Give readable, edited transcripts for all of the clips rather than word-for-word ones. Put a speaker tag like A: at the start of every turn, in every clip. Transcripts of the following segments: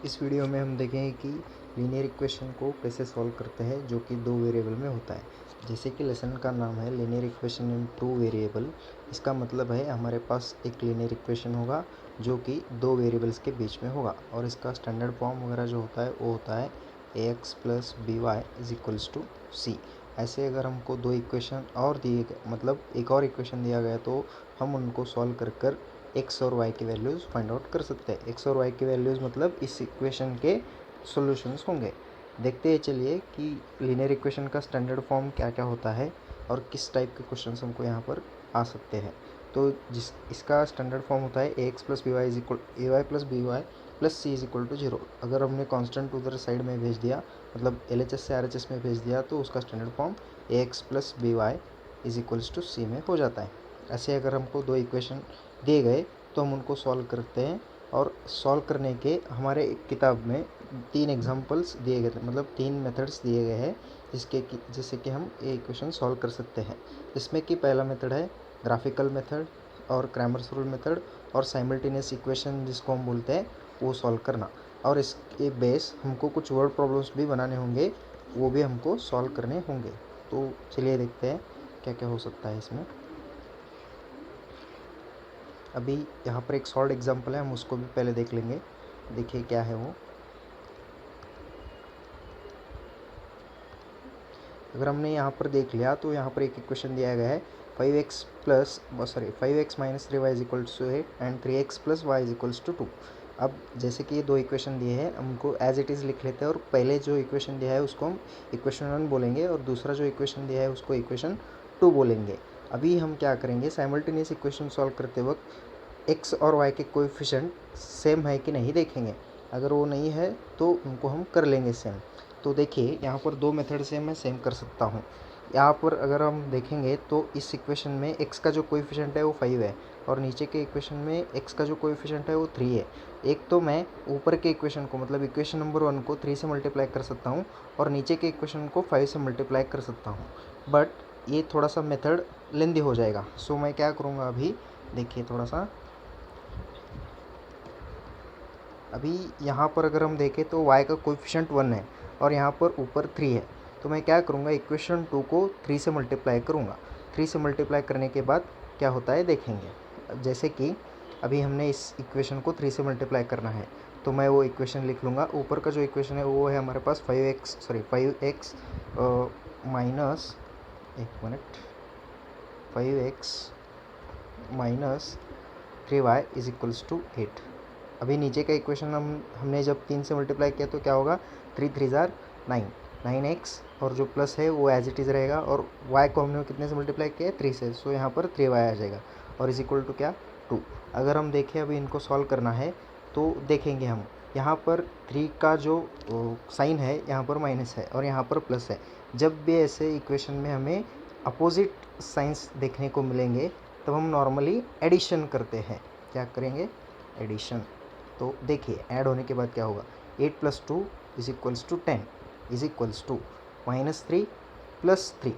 A: इस वीडियो में हम देखेंगे कि लीनियर इक्वेशन को कैसे सॉल्व करते हैं जो कि दो वेरिएबल में होता है। जैसे कि लेसन का नाम है linear equation in two variable. इसका मतलब है हमारे पास एक लीनियर इक्वेशन होगा जो कि दो वेरिएबल्स के बीच में होगा, और इसका स्टैंडर्ड फॉर्म वगैरह जो होता है वो होता है ax plus b y is equals to c. ऐसे अगर हमको दो इक्वेशन और दिए गए, मतलब एक और इक्वेशन दिया गया, तो हम उनको सॉल्व कर कर एक्स और वाई की वैल्यूज़ फाइंड आउट कर सकते हैं। एक्स और वाई की वैल्यूज़ मतलब इस इक्वेशन के सॉल्यूशंस होंगे। देखते हैं चलिए कि लीनियर इक्वेशन का स्टैंडर्ड फॉर्म क्या क्या होता है और किस टाइप के क्वेश्चंस हमको यहाँ पर आ सकते हैं। तो जिस इसका स्टैंडर्ड फॉर्म होता है a x plus b y is equal a y plus b y plus c is equal to zero. अगर हमने कांस्टेंट उधर साइड में भेज दिया, मतलब एल एच एस से आर एच एस में भेज दिया, तो उसका standard form a x plus b y is equals to c में हो जाता है। ऐसे अगर हमको दो इक्वेशन दिए गए तो हम उनको सॉल्व करते हैं, और सॉल्व करने के हमारे किताब में तीन एग्जांपल्स दिए गए थे, मतलब तीन मेथड्स दिए गए हैं जिससे कि हम ये इक्वेशन सॉल्व कर सकते हैं। इसमें कि पहला मेथड है ग्राफिकल मेथड और क्रैमर्स रूल मेथड और साइमल्टेनियस इक्वेशन जिसको हम बोलते हैं वो सॉल्व करना। और इसके बेस हमको कुछ वर्ड प्रॉब्लम्स भी बनाने होंगे, वो भी हमको सॉल्व करने होंगे। तो चलिए देखते हैं क्या क्या हो सकता है इसमें। अभी यहाँ पर एक शॉर्ट एग्जांपल है, हम उसको भी पहले देख लेंगे। देखिए क्या है वो। अगर हमने यहाँ पर देख लिया तो यहाँ पर एक इक्वेशन दिया गया है 5x minus 3y is equals to 8 and 3x plus y is equals to 2। अब जैसे कि ये दो इक्वेशन दिए हैं, हम उनको एज इट इज़ लिख लेते हैं, और पहले जो इक्वेशन दिया है उसको हम इक्वेशन 1 बोलेंगे और दूसरा जो इक्वेशन दिया है उसको इक्वेशन 2 बोलेंगे। अभी हम क्या करेंगे, साइमल्टेनियस इक्वेशन सॉल्व करते वक्त एक्स और वाई के कोएफिशिएंट सेम है कि नहीं देखेंगे। अगर वो नहीं है तो उनको हम कर लेंगे सेम। तो देखिए यहाँ पर दो मेथड से मैं सेम कर सकता हूँ। यहाँ पर अगर हम देखेंगे तो इस इक्वेशन में x का जो कोएफिशिएंट है वो 5 है, और नीचे के इक्वेशन में x का जो कोएफिशिएंट है वो 3 है। एक तो मैं ऊपर के इक्वेशन को, मतलब इक्वेशन नंबर 1 को 3 से मल्टीप्लाई कर सकता हूँ, और नीचे के इक्वेशन को 5 से मल्टीप्लाई कर सकता हूँ, बट ये थोड़ा सा मेथड लेंदी हो जाएगा। सो मैं क्या करूँगा, अभी देखिए थोड़ा सा। अभी यहाँ पर अगर हम देखें तो y का कोएफिशिएंट 1 है और यहाँ पर ऊपर 3 है, तो मैं क्या करूँगा, इक्वेशन 2 को 3 से मल्टीप्लाई करूँगा। 3 से मल्टीप्लाई करने के बाद क्या होता है देखेंगे। जैसे कि अभी हमने इस इक्वेशन को 3 से मल्टीप्लाई करना है, तो मैं वो इक्वेशन लिख लूँगा। ऊपर का जो इक्वेशन है वो है हमारे पास 5x माइनस, एक minute, 5x minus 3y is equals to 8। अभी नीचे का इक्वेशन हमने जब 3 से मल्टीप्लाई किया तो क्या होगा, 3 3 ज़ार 9, 9x, और जो प्लस है वो एज इट इज़ रहेगा, और y को हमने कितने से मल्टीप्लाई किया है, 3 से, सो यहाँ पर 3y आ जाएगा, और इज इक्वल टू क्या, 2। अगर हम देखें अभी इनको सॉल्व करना है तो देखेंगे हम यहाँ पर 3 का जो साइन है यहाँ पर माइनस है और यहाँ पर प्लस है। जब भी ऐसे इक्वेशन में हमें अपोजिट साइंस देखने को मिलेंगे तब हम नॉर्मली एडिशन करते हैं। क्या करेंगे, एडिशन। तो देखिए ऐड होने के बाद क्या होगा, 8 plus 2 is equals to 10 is equals to -3 plus 3,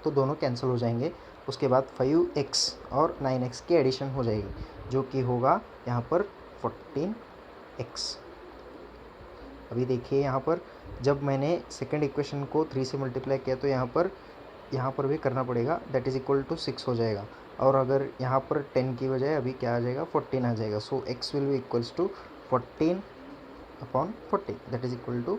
A: तो दोनों कैंसिल हो जाएंगे। उसके बाद 5x और 9x की एडिशन हो जाएगी, जो कि होगा यहाँ पर 14x। अभी देखिए यहाँ पर जब मैंने सेकेंड इक्वेशन को 3 से मल्टीप्लाई किया तो यहाँ पर भी करना पड़ेगा, दैट इज इक्वल टू 6 हो जाएगा। और अगर यहाँ पर 10 की बजाय अभी क्या आ जाएगा, 14 आ जाएगा। So x will be equals to 14/40, that is equal to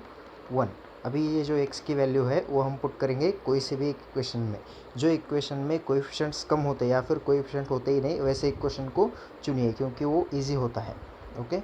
A: 1। अभी ये जो x की वैल्यू है वो हम पुट करेंगे कोई से भी एक इक्वेशन में। जो इक्वेशन में कोएफिशिएंट्स कम होते हैं या फिर कोएफिशिएंट होते ही नहीं, वैसे इक्वेशन को चुनिए क्योंकि वो ईजी होता है। ओके,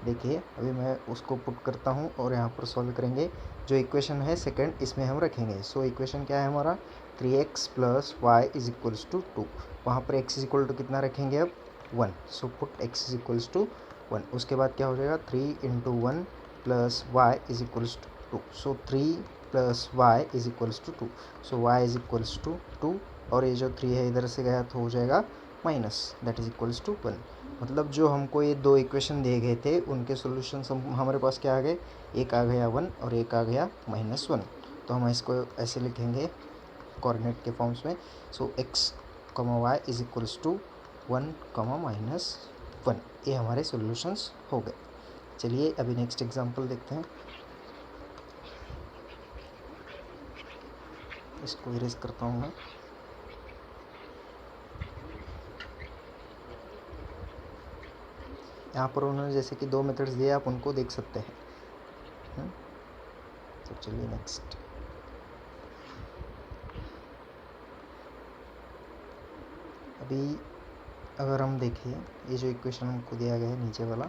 A: देखिए अभी मैं उसको पुट करता हूँ और यहाँ पर सॉल्व करेंगे। जो इक्वेशन है सेकंड, इसमें हम रखेंगे। सो इक्वेशन क्या है हमारा, 3x plus y is equals to 2। वहाँ पर x इज इक्वल टू कितना रखेंगे, अब 1। So put x is equals to 1। उसके बाद क्या हो जाएगा, 3 into 1 plus y is equals to 2। So 3 plus y is equals to 2। So y is equals to 2, और ये जो 3 है इधर से गया तो हो जाएगा minus, that is equals to 1। मतलब जो हमको ये दो इक्वेशन दिए गए थे उनके सॉल्यूशन हमारे पास क्या आ गए, एक आ गया 1 और एक आ गया -1। तो हम इसको ऐसे लिखेंगे कोऑर्डिनेट के फॉर्म्स में। So x, y is equals to 1, -1। ये हमारे सॉल्यूशंस हो गए। चलिए अभी नेक्स्ट एग्जांपल देखते हैं। इसको इरेज करता हूँ मैं। यहाँ पर उन्होंने जैसे कि 2 मेथड्स दिए, आप उनको देख सकते हैं। तो चलिए नेक्स्ट। अभी अगर हम देखें, ये जो इक्वेशन हमको दिया गया है नीचे वाला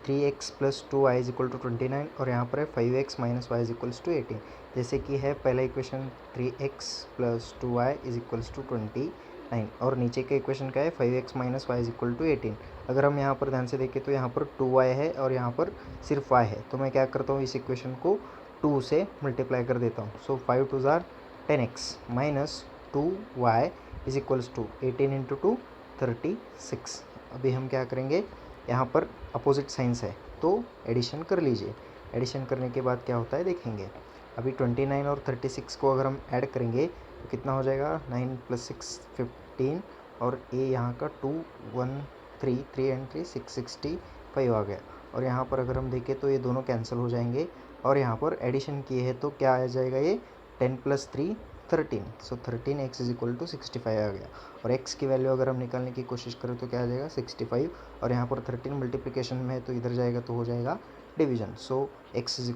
A: 3x + 2y = 29 और यहाँ पर है 5x - y = 18। जैसे कि है पहला इक्वेशन 3x + 2y = 29 और नीचे का इक्वेशन क्या है 5x - y = 18। अगर हम यहाँ पर ध्यान से देखें तो यहाँ पर 2y है और यहाँ पर सिर्फ y है, तो मैं क्या करता हूँ, इस इक्वेशन को 2 से मल्टीप्लाई कर देता हूँ। सो 5 × 2 = 10x - 2y = 18 × 2 36। अभी हम क्या करेंगे, यहाँ पर अपोजिट साइंस है तो एडिशन कर लीजिए। एडिशन करने के बाद क्या होता है देखेंगे। अभी 29 और 36 को अगर हम ऐड करेंगे तो कितना हो जाएगा, 9 + 6 15 और ए यहाँ का 2 1 3 3 एंड 3 6 65 आ गया। और यहाँ पर अगर हम देखें तो ये दोनों कैंसिल हो जाएंगे और यहाँ पर एडिशन किए हैं तो क्या आ जाएगा, ये 10 + 3 13। सो 13x = 65 आ गया। और x की वैल्यू अगर हम निकालने की कोशिश करें तो क्या आ जाएगा 65 और यहाँ पर 13 मल्टीप्लिकेशन में है तो इधर जाएगा तो हो जाएगा डिवीजन। सो x =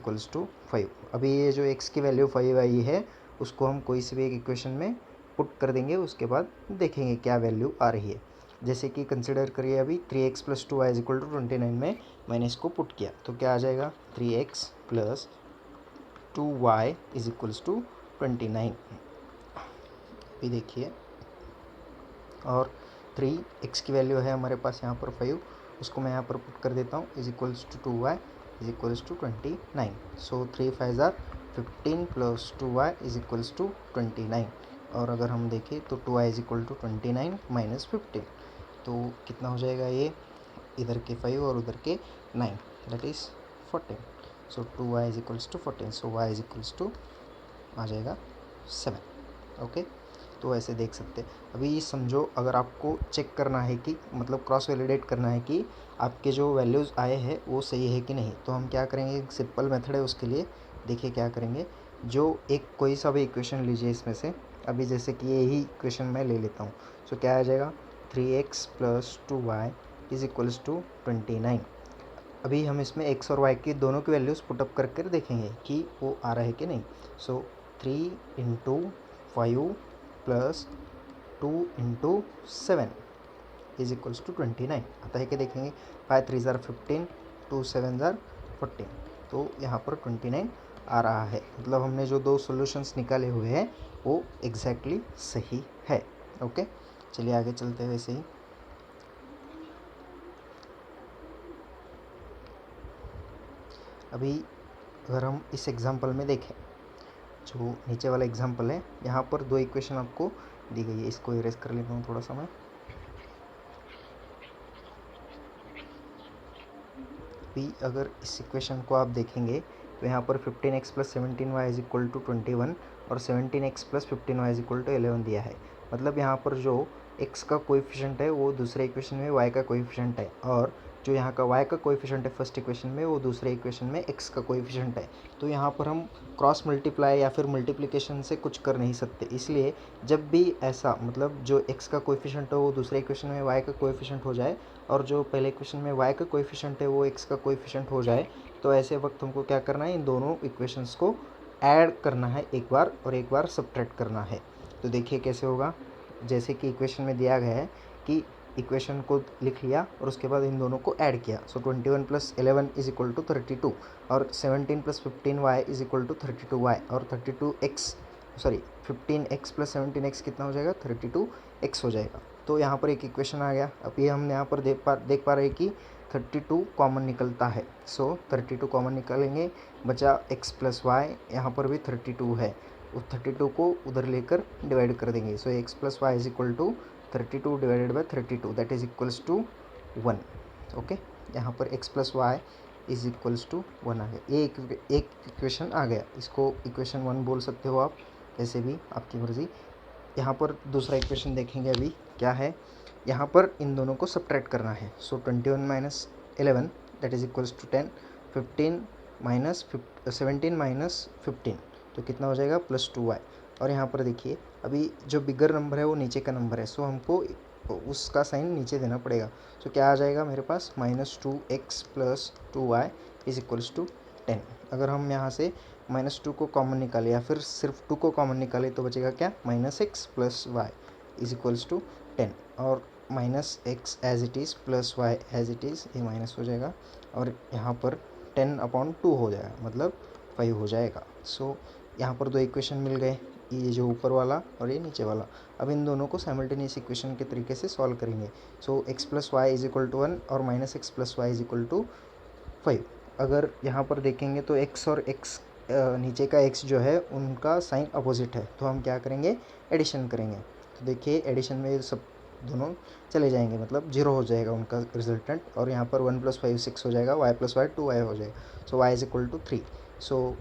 A: 5। अभी ये जो x की वैल्यू 5 आई है उसको हम कोई सी भी एक इक्वेशन में पुट कर देंगे, उसके बाद देखेंगे क्या वैल्यू आ रही है। जैसे कि कंसिडर करिए अभी 3x + 2y = 29 में मैंने इसको पुट किया तो क्या आ जाएगा 3x + 2y = 29। अभी देखिए, और 3x की वैल्यू है हमारे पास यहाँ पर 5, उसको मैं यहाँ पर पुट कर देता हूँ = 2y = 29। सो 3 × 5 = 15 + 2y = 29। और अगर हम देखें तो 2y = 29 - 15 तो कितना हो जाएगा, ये इधर के 5 और उधर के 9 that is 14। So 2y = 14। So y = आ जाएगा 7। ओके, तो ऐसे देख सकते हैं। अभी समझो अगर आपको चेक करना है कि मतलब क्रॉस वैलिडेट करना है कि आपके जो वैल्यूज़ आए हैं वो सही है कि नहीं, तो हम क्या करेंगे, एक सिंपल मेथड है उसके लिए। देखिए क्या करेंगे, जो एक कोई सा भी इक्वेशन लीजिए इसमें से। अभी जैसे कि यही इक्वेशन मैं ले लेता हूँ। सो क्या आ जाएगा 3x + 2y = 29। अभी हम इसमें x और y की दोनों की वैल्यूज़ पुटअप कर कर देखेंगे कि वो आ रहा है कि नहीं। सो 3 × 5 + 2 × 7 = 29 आता है कि देखेंगे। 5 × 3 = 15, 2 × 7 = 14। तो यहाँ पर 29 आ रहा है, मतलब हमने जो दो सॉल्यूशंस निकाले हुए हैं वो एग्जैक्टली सही है। ओके, चलिए आगे चलते हैं वैसे ही। अभी अगर हम इस एग्जांपल में देखें, जो नीचे वाला एग्जांपल है, यहाँ पर दो इक्वेशन आपको दी गई है। इसको इरेज कर लेता हूँ थोड़ा सा मैं। अभी अगर इस इक्वेशन को आप देखेंगे तो यहाँ पर 15x + 17y = 21 और 17x + 15y = 11 दिया है। मतलब यहाँ पर जो x का कोएफिशिएंट है वो दूसरे इक्वेशन में y का कोएफिशिएंट है, और जो यहाँ का y का कोएफिशिएंट है फर्स्ट इक्वेशन में वो दूसरे इक्वेशन में x का कोएफिशिएंट है। तो यहाँ पर हम क्रॉस मल्टीप्लाई या फिर मल्टीप्लिकेशन से कुछ कर नहीं सकते, इसलिए जब भी ऐसा मतलब जो x का कोएफिशिएंट हो वो दूसरे इक्वेशन में y का कोएफिशिएंट हो जाए और जो पहले इक्वेशन में y का कोएफिशिएंट है वो x का कोएफिशिएंट हो जाए, तो ऐसे वक्त हमको क्या करना है, इन दोनों इक्वेशंस को ऐड करना है एक बार और एक बार सब्ट्रैक्ट करना है। तो देखिए कैसे होगा। जैसे कि इक्वेशन में दिया गया है कि इक्वेशन को लिख लिया और उसके बाद इन दोनों को ऐड किया। सो 21 + 11 = 32 और 17 + 15y = 32y और 15x + 17x कितना हो जाएगा 32x हो जाएगा। तो यहाँ पर एक इक्वेशन आ गया। अभी हम यहाँ पर देख पा रहे हैं कि 32 कॉमन निकलता है। सो 32 कॉमन निकालेंगे, बचा x + y, यहाँ पर भी 32 है, उस 32 को उधर लेकर डिवाइड कर देंगे। So x + y = 32 / 32 that is equals to 1। Okay, यहाँ पर x + y = 1 आ गया। ये एक इक्वेशन आ गया, इसको इक्वेशन 1 बोल सकते हो आप, ऐसे भी आपकी मर्ज़ी। यहाँ पर दूसरा इक्वेशन देखेंगे। अभी क्या है, यहाँ पर इन दोनों को सब्ट्रैक्ट करना है। So 21 - 11 that is equals to 10, 15 minus 17 minus 15 तो कितना हो जाएगा +2y। और यहाँ पर देखिए अभी जो बिगर नंबर है वो नीचे का नंबर है, सो हमको उसका साइन नीचे देना पड़ेगा। सो क्या आ जाएगा मेरे पास -2x + 2y is equals to 10। अगर हम यहाँ से -2 को कॉमन निकालें या फिर सिर्फ 2 को कॉमन निकालें तो बचेगा क्या -x + y is equals to 10। और -x as it is + y as it is, ये माइनस हो जाएगा और यहाँ पर 10/2 हो जाएगा, मतलब 5 हो जाएगा। सो यहाँ पर दो इक्वेशन मिल गए, ये जो ऊपर वाला और ये नीचे वाला। अब इन दोनों को साइमल्टेनियस इक्वेशन के तरीके से सॉल्व करेंगे। So x + y is equal to 1 और -x + y is equal to 5। अगर यहाँ पर देखेंगे तो x और x नीचे का x जो है उनका साइन अपोजिट है, तो हम क्या करेंगे एडिशन करेंगे। तो देखिए एडिशन में सब दोनों चले जाएंगे, मतलब 0 हो जाएगा उनका रिजल्टेंट, और यहाँ पर 1 + 5 6 हो जाएगा, y + y 2y हो जाएगा। सो y इज इक्वल टू 3। सो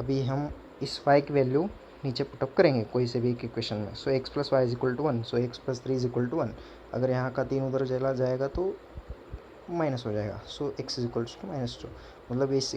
A: अभी हम इस y की वैल्यू नीचे पुटअप करेंगे कोई से भी एक इक्वेशन में। So x + y is equal to 1, so x + 3 is equal to 1। अगर यहाँ का 3 उधर चला जाएगा तो माइनस हो जाएगा, so x is equals to -2। मतलब इस